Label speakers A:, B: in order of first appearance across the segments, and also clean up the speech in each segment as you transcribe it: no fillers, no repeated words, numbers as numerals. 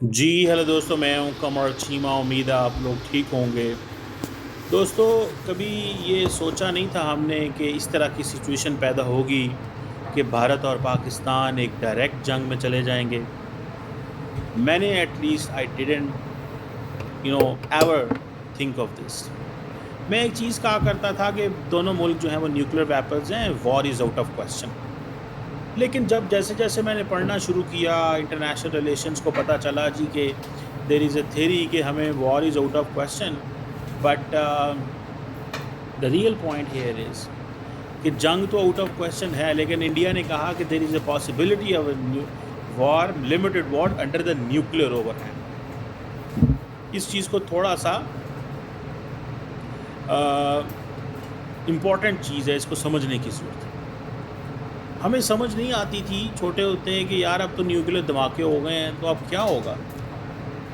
A: جی hello دوستو، میں ہوں قمر چیمہ. امید ہے آپ لوگ ٹھیک ہوں گے. دوستو، کبھی یہ سوچا نہیں تھا ہم نے کہ اس طرح کی سچویشن پیدا ہوگی کہ بھارت اور پاکستان ایک ڈائریکٹ جنگ میں چلے جائیں گے. میں نے at least I didn't ever think of this. میں ایک چیز کہا کرتا تھا کہ دونوں ملک جو ہیں وہ نیوکلیر ویپنز ہیں، وار از آؤٹ آف کوسچن. لیکن جب جیسے جیسے میں نے پڑھنا شروع کیا انٹرنیشنل ریلیشنز کو، پتہ چلا جی کہ دیر از اے تھیری کہ ہمیں war is out of question, but the real point here is کہ جنگ تو آؤٹ آف کوسچن ہے، لیکن انڈیا نے کہا کہ there is a possibility of a war, limited war under the nuclear over hand. اس چیز کو تھوڑا سا امپورٹنٹ چیز ہے، اس کو سمجھنے کی ضرورت ہے. ہمیں سمجھ نہیں آتی تھی چھوٹے ہوتے ہیں کہ یار اب تو نیوکلیر دھماکے ہو گئے ہیں تو اب کیا ہوگا.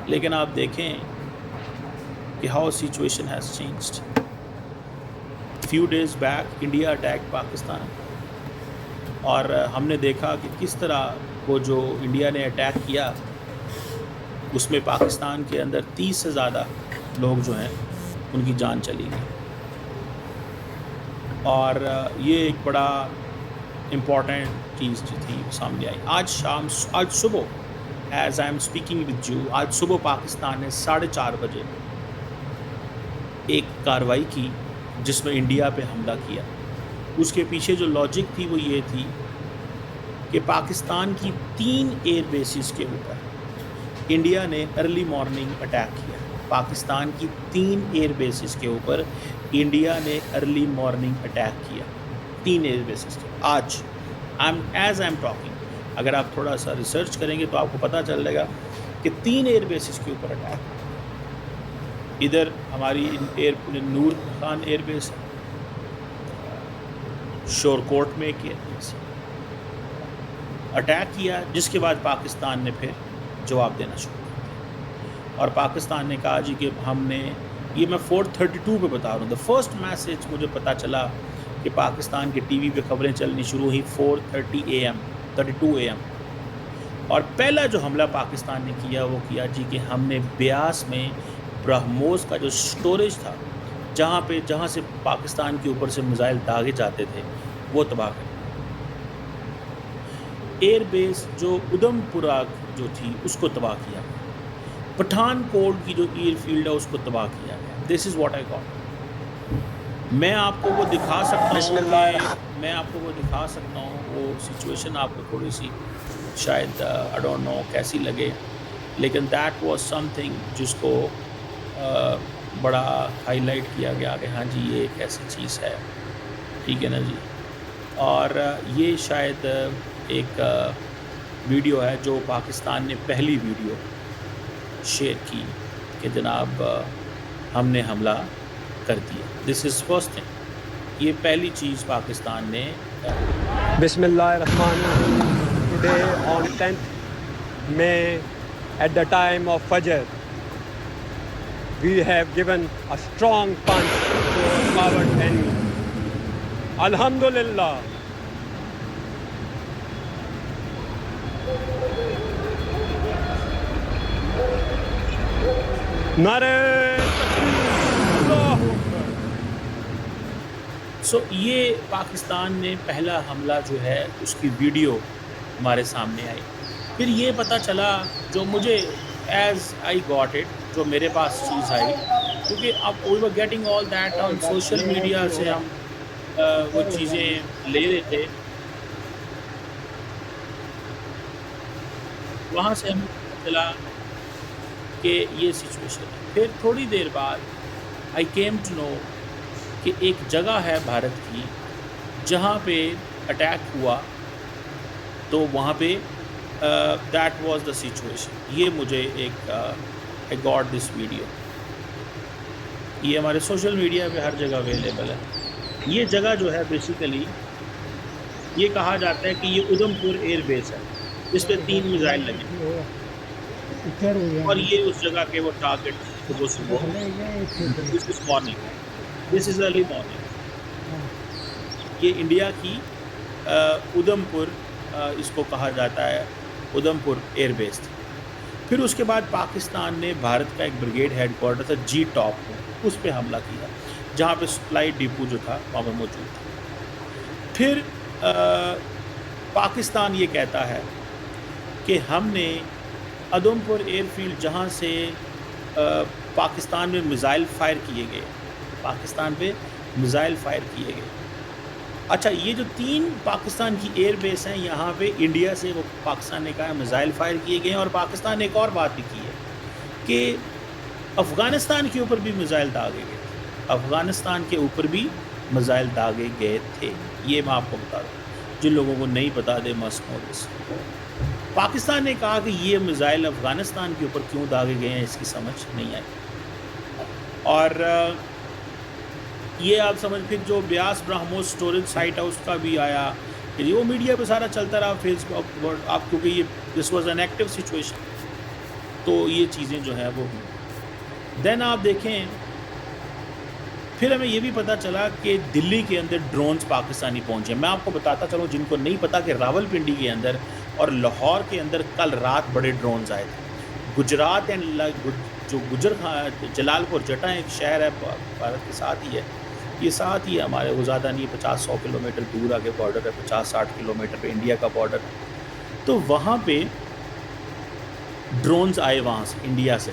A: لیکن آپ دیکھیں کہ how situation has changed. Few days back India attack Pakistan, اور ہم نے دیکھا کہ کس طرح وہ جو انڈیا نے اٹیک کیا اس میں پاکستان کے اندر 30 سے زیادہ لوگ جو ہیں ان کی جان چلی گئی. اور یہ ایک بڑا امپورٹنٹ چیز جو تھی سامنے آئی. آج صبح as I am speaking with you, آج صبح پاکستان نے 4:30 بجے ایک کارروائی کی جس میں انڈیا پہ حملہ کیا. اس کے پیچھے جو لاجک تھی وہ یہ تھی کہ پاکستان کی 3 ایئر بیسز کے اوپر انڈیا نے ارلی مارننگ اٹیک کیا. پاکستان کی 3 ایئر بیسز کے اوپر انڈیا نے ارلی مارننگ اٹیک کیا. 3 ایئر بیسز کے آج ایز آئی ایم ٹاکنگ، اگر آپ تھوڑا سا ریسرچ کریں گے تو آپ کو پتہ چل جائے گا کہ 3 ایئر بیسز کے اوپر اٹیک. ادھر ہماری نور خان ایئر بیس ہے، شورکوٹ میں ایک ایئر بیس اٹیک کیا، جس کے بعد پاکستان نے پھر جواب دینا شروع کیا. اور پاکستان نے کہا جی کہ ہم نے، یہ میں 4:32 پہ بتا رہا ہوں، دا فرسٹ میسج مجھے پتہ چلا کہ پاکستان کے ٹی وی پہ خبریں چلنی شروع ہوئی 4:32 AM. اور پہلا جو حملہ پاکستان نے کیا وہ کیا جی کہ ہم نے بیاس میں برہموس کا جو سٹوریج تھا، جہاں سے پاکستان کے اوپر سے میزائل داغے جاتے تھے، وہ تباہ کر. ایئر بیس جو ادھم پورہ جو تھی اس کو تباہ کیا. پٹھان کوٹ کی جو ایئر فیلڈ ہے اس کو تباہ کیا گیا. دس از واٹ آئی گاٹ. میں آپ کو وہ دکھا سکتا ہوں وہ سچویشن آپ کو تھوڑی سی شاید آئی ڈونٹ نو کیسی لگے، لیکن دیٹ واز سم تھنگ جس کو بڑا ہائی لائٹ کیا گیا کہ ہاں جی یہ ایک ایسی چیز ہے، ٹھیک ہے نا جی. اور یہ شاید ایک ویڈیو ہے جو پاکستان نے پہلی ویڈیو شیئر کی کہ جناب ہم نے حملہ کر دیا. دس از فرسٹ تھنگ. یہ پہلی چیز پاکستان نے.
B: بسم اللہ الرحمن الرحیم. Today on 10th May at the time of Fajr we have given a strong punch to our coward enemy. Alhamdulillah. نعرہ
A: سو یہ پاکستان نے پہلا حملہ جو ہے اس کی ویڈیو ہمارے سامنے آئی. پھر یہ پتہ چلا جو مجھے ایز آئی گاٹ اٹ، جو میرے پاس چیز آئی، کیونکہ اب we were getting all that on social media سے ہم وہ چیزیں لے رہے تھے، وہاں سے ہمیں پتہ چلا کہ یہ سچویشن ہے. پھر تھوڑی دیر بعد آئی کیم ٹو نو کہ ایک جگہ ہے بھارت کی جہاں پہ اٹیک ہوا، تو وہاں پہ دیٹ واز دا سچویشن. یہ مجھے ایک آئی گاٹ دس ویڈیو، یہ ہمارے سوشل میڈیا پہ ہر جگہ اویلیبل ہے. یہ جگہ جو ہے بیسیکلی یہ کہا جاتا ہے کہ یہ ادھم پور ایئر بیس ہے، اس پہ 3 میزائل لگے، اور یہ اس جگہ کے وہ target this is morning, this is early morning. یہ انڈیا کی ادھم پور اس کو کہا جاتا ہے، ادھم پور ایئر بیس تھی. پھر اس کے بعد پاکستان نے بھارت کا ایک بریگیڈ ہیڈ کوارٹر تھا جی ٹاپ میں، اس پہ حملہ کیا جہاں پہ سپلائی ڈپو جو تھا وہاں پہ موجود تھا۔ پھر پاکستان یہ کہتا ہے کہ ہم نے ادھم پور ایئر فیلڈ جہاں سے پاکستان میں میزائل فائر کیے گئے، پاکستان پہ میزائل فائر کیے گئے۔ اچھا، یہ جو 3 پاکستان کی ایئر بیس ہیں یہاں پہ انڈیا سے وہ پاکستان نے کہا میزائل فائر کیے گئے ہیں، اور پاکستان نے ایک اور بات بھی کی ہے کہ افغانستان کے اوپر بھی میزائل داغے گئے تھے، افغانستان کے اوپر بھی میزائل داغے گئے تھے۔ یہ میں آپ کو بتا دوں، جن لوگوں کو نہیں پتا دے مسٹ نو دس۔ پاکستان نے کہا کہ یہ میزائل افغانستان کے اوپر کیوں داغے گئے ہیں اس کی سمجھ نہیں آئی، اور یہ آپ سمجھ، پھر جو بیاس برہموس اسٹوریج سائٹ ہے اس کا بھی آیا کہ وہ میڈیا پہ سارا چلتا رہا، فیس بک آپ، کیونکہ یہ this was an active situation, تو یہ چیزیں جو ہیں وہ ہوئی۔ دین آپ دیکھیں، پھر ہمیں یہ بھی پتہ چلا کہ دلی کے اندر ڈرونز پاکستانی پہنچے۔ میں آپ کو بتاتا چلوں جن کو نہیں پتا کہ راول پنڈی کے اندر اور لاہور کے اندر کل رات بڑے ڈرونز آئے تھے۔ گجرات جو جلال پور جٹا ایک شہر ہے بھارت کے ساتھ ہی ہے، یہ ساتھ ہی ہے ہمارے، وہ زیادہ نہیں، 50-100 کلومیٹر دور آگے بارڈر ہے، 50-60 کلومیٹر پہ انڈیا کا بارڈر ہے۔ تو وہاں پہ ڈرونز آئے وہاں سے، انڈیا سے،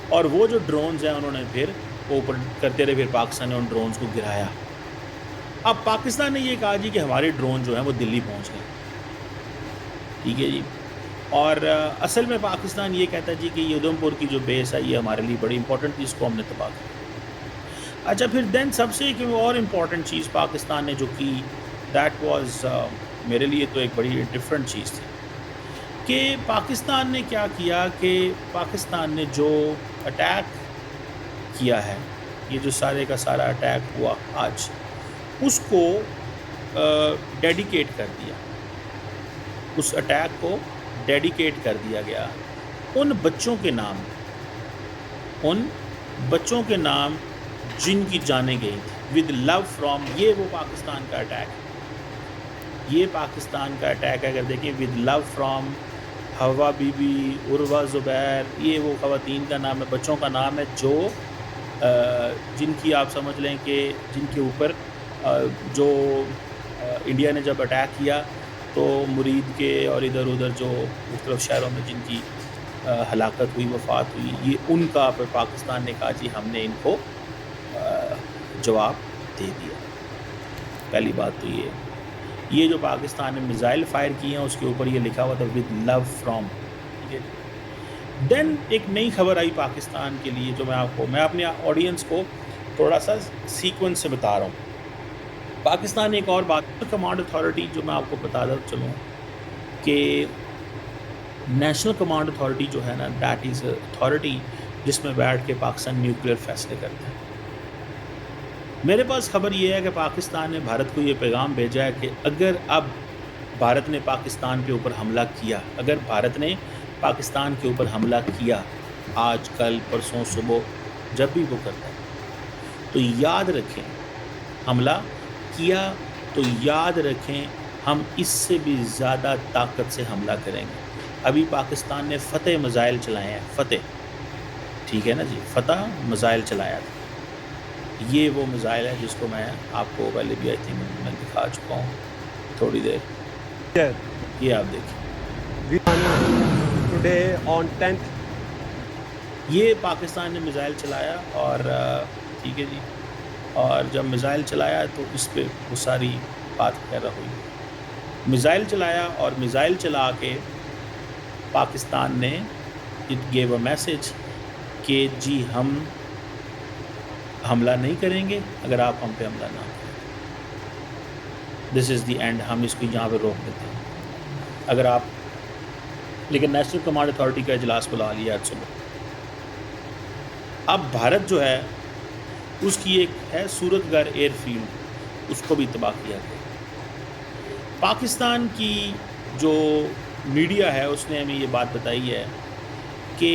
A: اور وہ جو ڈرونز ہیں انہوں نے پھر اوپر کرتے رہے، پھر پاکستان نے ان ڈرونز کو گرایا۔ اب پاکستان نے یہ کہا جی کہ ہمارے ڈرون جو ہیں وہ دلی پہنچ گئے، ٹھیک ہے جی، اور اصل میں پاکستان یہ کہتا ہے جی کہ یہ ادھم پور کی جو بیس ہے یہ ہمارے لیے بڑی امپورٹنٹ تھی، اس کو ہم نے تباہ کیا۔ اچھا، پھر دین سب سے ایک اور امپورٹنٹ چیز پاکستان نے جو کی، دیٹ واز میرے لیے تو ایک بڑی ڈفرینٹ چیز تھی کہ پاکستان نے کیا کیا کہ پاکستان نے جو اٹیک کیا ہے، یہ جو سارے کا سارا اٹیک ہوا آج، اس کو ڈیڈیکیٹ کر دیا، اس اٹیک کو ڈیڈیکیٹ کر دیا گیا ان بچوں کے نام، ان بچوں کے نام جن کی جانیں گئی تھی، ود لو فرام، یہ وہ پاکستان کا اٹیک ہے، یہ پاکستان کا اٹیک ہے۔ اگر دیکھیں with love from Hawa Bibi Urwa, عروہ زبیر، یہ وہ خواتین کا نام ہے، بچوں کا نام ہے جو جن کی آپ سمجھ لیں کہ جن کے اوپر جو انڈیا نے جب اٹیک کیا تو مرید کے اور ادھر ادھر جو مختلف شہروں میں جن کی ہلاکت ہوئی، وفات ہوئی، یہ ان کا پھر پاکستان نے کہا جی ہم نے ان کو جواب دے دیا۔ پہلی بات تو یہ جو پاکستان نے میزائل فائر کیے ہیں اس کے اوپر یہ لکھا ہوا تھا ود لو فرام، ٹھیک ہے۔ دین ایک نئی خبر آئی پاکستان کے لیے جو میں اپنے آڈینس کو تھوڑا سا سیکوینس سے بتا رہا ہوں۔ پاکستان نے ایک اور بات، کمانڈ اتھارٹی جو میں آپ کو بتاتا چلوں کہ نیشنل کمانڈ اتھارٹی جو ہے نا، دیٹ از اتھارٹی جس میں بیٹھ کے پاکستان نیوکلیر فیصلے کرتا ہے۔ میرے پاس خبر یہ ہے کہ پاکستان نے بھارت کو یہ پیغام بھیجا ہے کہ اگر اب بھارت نے پاکستان کے اوپر حملہ کیا، اگر بھارت نے پاکستان کے اوپر حملہ کیا آج، کل، پرسوں، صبح، جب بھی وہ کرتا ہے، تو یاد رکھیں، حملہ کیا تو یاد رکھیں ہم اس سے بھی زیادہ طاقت سے حملہ کریں گے۔ ابھی پاکستان نے فتح میزائل چلائے ہیں، فتح، ٹھیک ہے نا جی، فتح میزائل چلایا تھا۔ یہ وہ میزائل ہے جس کو میں آپ کو پہلے بھی آئی تھنک میں دکھا چکا ہوں تھوڑی دیر، یہ آپ دیکھیں،
B: Today on 10th
A: یہ پاکستان نے میزائل چلایا، اور ٹھیک ہے جی، اور جب میزائل چلایا تو اس پہ وہ ساری بات وغیرہ ہوئی، میزائل چلایا، اور میزائل چلا کے پاکستان نے اٹ گیو اے میسج کہ جی ہم حملہ نہیں کریں گے اگر آپ ہم پہ حملہ نہ کریں، دس از دی اینڈ، ہم اس کو یہاں پہ روک دیتے ہیں اگر آپ، لیکن نیشنل کمانڈ اتھارٹی کا اجلاس بلا لیا آج صبح۔ اب بھارت جو ہے اس کی ایک ہے صورت گڑھ ایئر فیلڈ، اس کو بھی تباہ کیا گیا۔ پاکستان کی جو میڈیا ہے اس نے ہمیں یہ بات بتائی ہے کہ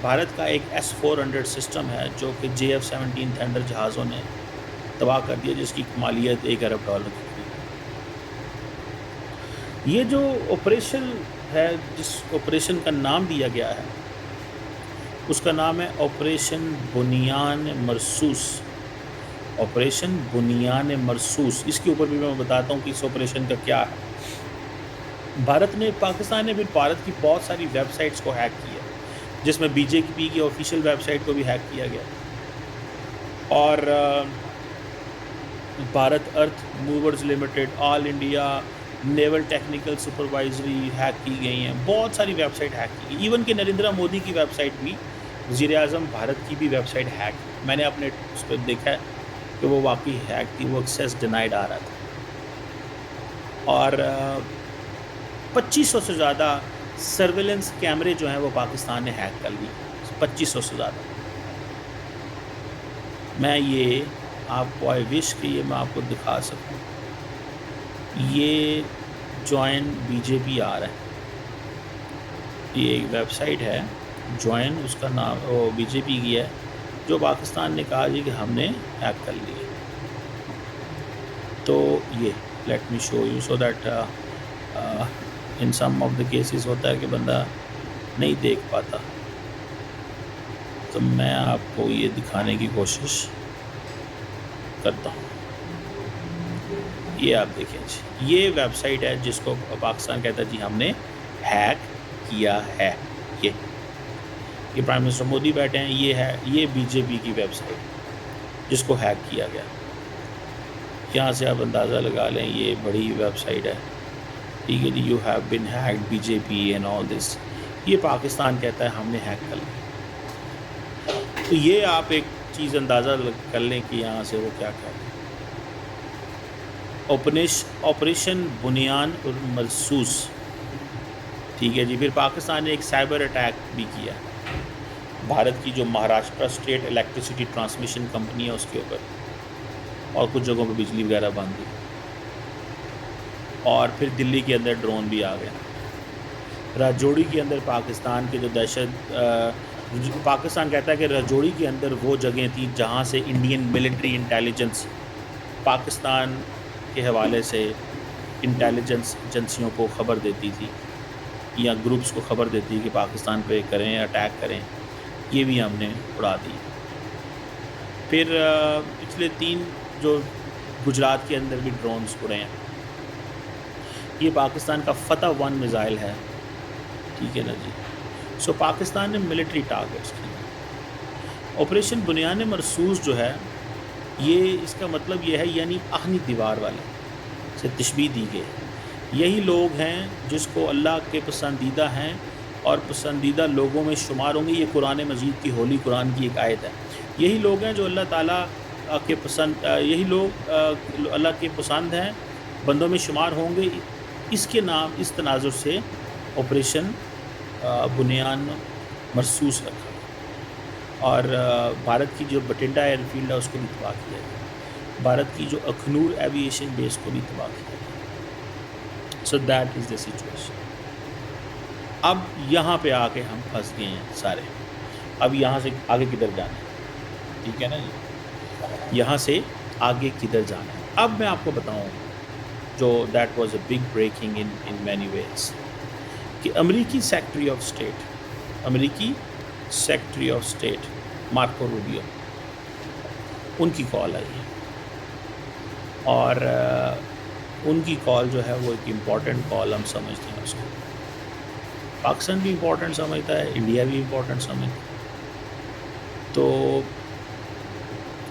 A: بھارت کا ایک S-400 سسٹم ہے جو کہ JF-17 تھنڈر جہازوں نے تباہ کر دیا، جس کی مالیت $1 ارب کی تھی۔ یہ جو آپریشن ہے، جس آپریشن کا نام دیا گیا ہے اس کا نام ہے آپریشن بنیان مرصوص، آپریشن بنیان مرصوص۔ اس کے اوپر بھی میں بتاتا ہوں کہ اس آپریشن کا کیا ہے۔ پاکستان نے بھی بھارت کی بہت ساری ویب سائٹس کو ہیک کیا، جس میں بی جے پی کی آفیشیل ویب سائٹ کو بھی ہیک کیا گیا، اور بھارت ارتھ موورز لمیٹڈ، آل انڈیا نیول ٹیکنیکل سپروائزری ہیک کی گئی ہیں، بہت ساری ویب سائٹ ہیک کی گئی، ایون کہ نریندرا مودی کی ویب سائٹ بھی، وزیر اعظم بھارت کی بھی ویب سائٹ ہیک ہے۔ میں نے اپنے اس پہ دیکھا ہے کہ وہ واقعی ہیک تھی، وہ ایکسیس ڈینائڈ آ رہا تھا، اور 2500 سے زیادہ سرویلنس کیمرے جو ہیں وہ پاکستان نے ہیک کر لی، 2500 سے زیادہ۔ میں یہ آپ کو آئی وش کہ یہ میں آپ کو دکھا سکوں، یہ جوائن بی جے پی آ رہا ہے، یہ ایک ویب سائٹ ہے جوائن، اس کا نام وہ بی جے پی کی ہے، جو پاکستان نے کہا جی کہ ہم نے ہیک کر لی ہے۔ تو یہ let me show you so that in some of the cases ہوتا ہے کہ بندہ نہیں دیکھ پاتا، تو میں آپ کو یہ دکھانے کی کوشش کرتا ہوں۔ یہ آپ دیکھیں جی، یہ ویب سائٹ ہے جس کو پاکستان کہتا ہے جی ہم نے ہیک کیا ہے۔ یہ پرائم منسٹر مودی بیٹھے ہیں، یہ بی جے پی کی ویب سائٹ جس کو ہیک کیا گیا۔ یہاں سے آپ اندازہ لگا لیں، یہ بڑی ویب سائٹ ہے، ٹھیک ہے جی، you have been hacked B J P and all this, یہ پاکستان کہتا ہے ہم نے ہیک کر لیا۔ تو یہ آپ ایک چیز اندازہ کر لیں کہ یہاں سے وہ کیا کہتے ہیں، آپریشن بنیان مرصوص، ٹھیک ہے جی۔ پھر پاکستان نے ایک سائبر اٹیک بھی کیا بھارت کی جو Maharashtra state electricity transmission company ہے اس کے اوپر، اور کچھ جگہوں پہ بجلی وغیرہ بند ہوئی، اور پھر دلی کے اندر ڈرون بھی آ گیا۔ راجوڑی کے اندر پاکستان کے جو پاکستان کہتا ہے کہ راجوڑی کے اندر وہ جگہیں تھیں جہاں سے انڈین ملٹری انٹیلیجنس پاکستان کے حوالے سے انٹیلیجنس ایجنسیوں کو خبر دیتی تھی، یا گروپس کو خبر دیتی کہ پاکستان پہ کریں، اٹیک کریں، یہ بھی ہم نے اڑا دی۔ پھر پچھلے 3 جو گجرات کے اندر بھی ڈرونز اڑے ہیں، یہ پاکستان کا فتح 1 میزائل ہے، ٹھیک ہے نا جی۔ سو پاکستان نے ملٹری ٹارگٹس کی۔ آپریشن بنیان مرصوص جو ہے، یہ اس کا مطلب یہ ہے، یعنی اہنی دیوار والے سے تشبیہ دی گئی، یہی لوگ ہیں جس کو اللہ کے پسندیدہ ہیں اور پسندیدہ لوگوں میں شمار ہوں گے۔ یہ قرآن مجید کی ہولی قرآن کی ایک آیت ہے۔ یہی لوگ ہیں جو اللہ تعالیٰ کے پسند، یہی لوگ اللہ کے پسند ہیں، بندوں میں شمار ہوں گے۔ اس کے نام اس تناظر سے آپریشن بنیان مرصوص رکھا، اور بھارت کی جو بٹنڈا ایئر فیلڈ ہے اس کو بھی تباہ کیا گیا، بھارت کی جو اخنور ایویشن بیس کو بھی تباہ کیا گیا۔ So that is the situation. اب یہاں پہ آ کے ہم پھنس گئے ہیں سارے، اب یہاں سے آگے کدھر جانا ہے، ٹھیک ہے نا جی، یہاں سے آگے کدھر جانا ہے۔ اب میں آپ کو بتاؤں جو that was a big breaking in many ways, کہ امریکی secretary of state Marco Rubio, ان کی کال آئی ہے، اور ان کی کال جو ہے وہ ایک امپورٹنٹ کال ہم سمجھتے ہیں اس کو، پاکستان بھی امپورٹنٹ سمجھتا ہے، انڈیا بھی امپورٹنٹ سمجھتا ہے۔ تو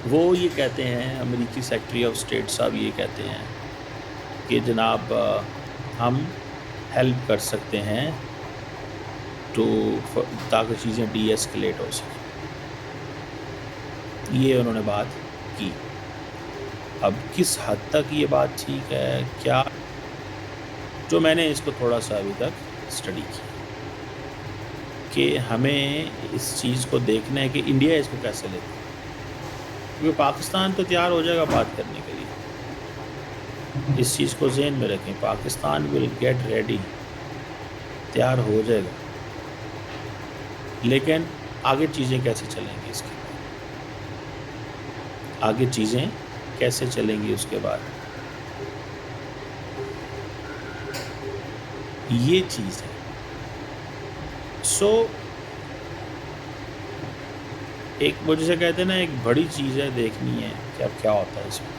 A: وہ یہ کہتے ہیں، امریکی سیکرٹری آف اسٹیٹ صاحب یہ کہتے ہیں کہ جناب ہم ہیلپ کر سکتے ہیں تاکہ چیزیں ڈی ایسکلیٹ ہو سکیں، یہ انہوں نے بات کی۔ اب کس حد تک یہ بات ٹھیک ہے، کیا، جو میں نے اس کو تھوڑا سا ابھی تک اسٹڈی کی، کہ ہمیں اس چیز کو دیکھنا ہے کہ انڈیا اس کو کیسے لیتا ہے، کیونکہ پاکستان تو تیار ہو جائے گا بات کرنے کے لیے، اس چیز کو ذہن میں رکھیں، پاکستان ول گیٹ ریڈی، تیار ہو جائے گا، لیکن آگے چیزیں کیسے چلیں گی، اس کے بعد آگے چیزیں کیسے چلیں گی اس کے بعد، یہ چیز ہے۔ سو ایک وہ جسے کہتے ہیں نا ایک بڑی چیز ہے دیکھنی ہے کہ اب کیا ہوتا ہے اس میں.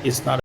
A: It's not